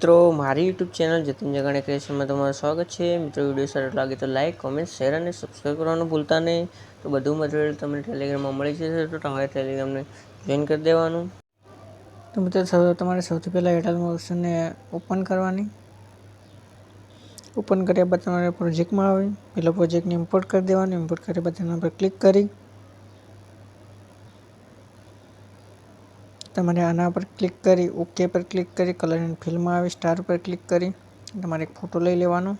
મિત્રો મારી YouTube channel Jatin જગાણી ક્રિએશનમાં તમારું સ્વાગત છે। મિત્રો વિડીયો સારો લાગે તો લાઇક કોમેન્ટ શેર અને સબસ્ક્રાઈબ કરવાનું ભૂલતા નહીં। તો બધું મટીરિયલ તમને ટેલિગ્રામમાં મળી જશે, તો તમારે ટેલિગ્રામને જોઈન કરી દેવાનું। તો મિત્રો તમારે સૌથી પહેલાં એરટેલ મોશનને ઓપન કરવાની। ઓપન કર્યા બાદ તમારે પ્રોજેક્ટમાં આવી પેલો પ્રોજેક્ટને ઇમ્પોર્ટ કરી દેવાનો। ઇમ્પોર્ટ કર્યા બાદ તેના પર ક્લિક કરી તમારે આના પર ક્લિક કરી ઓકે પર ક્લિક કરી કલર એન્ડ ફિલમાં આવી સ્ટાર પર ક્લિક કરી તમારે એક ફોટો લઈ લેવાનો।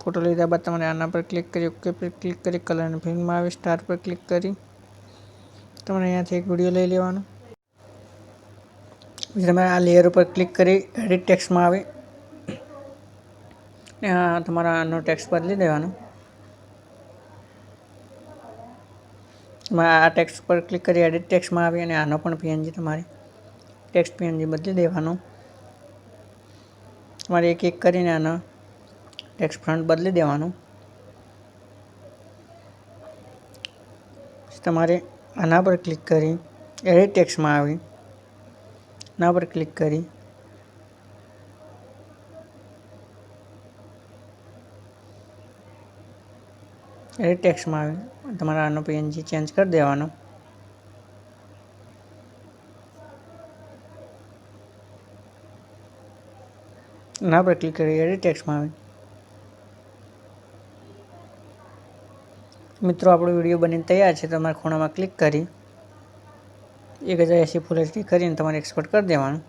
ફોટો લીધા બાદ તમારે આના પર ક્લિક કરી ઓકે પર ક્લિક કરી કલર એન્ડ ફિલમાં આવી સ્ટાર પર ક્લિક કરી તમારે અહીંયાથી એક વિડીયો લઈ લેવાનો। તમારે આ લેયર ઉપર ક્લિક કરી એડિટ ટેક્સ્ટમાં આવી તમારા આનો ટેક્સ્ટ બદલી દેવાનો। આ ટેક્સ્ટ પર ક્લિક કરી એડિટ ટેક્સ્ટમાં આવી અને આનો પણ પીએનજી તમારે ટેક્સ્ટ પીએનજી બદલી દેવાનો। તમારે એક એક કરીને આનો ટેક્સ્ટ ફ્રન્ટ બદલી દેવાનું। તમારે આના પર ક્લિક કરી એડિટ ટેક્સ્ટમાં આવી આના પર ક્લિક કરી એડિટ ટેક્સ્ટમાં આવી તમારે આનો પીએનજી ચેન્જ કરી દેવાનો। આના પર ક્લિક કરી એડિટ ટેક્સ્ટમાં આવી મિત્રો આપણો વિડીયો બનીને તૈયાર છે। તમારે ખૂણામાં ક્લિક કરી 1080 ફૂલ એચડી કરીને તમારે એક્સપોર્ટ કરી દેવાનું।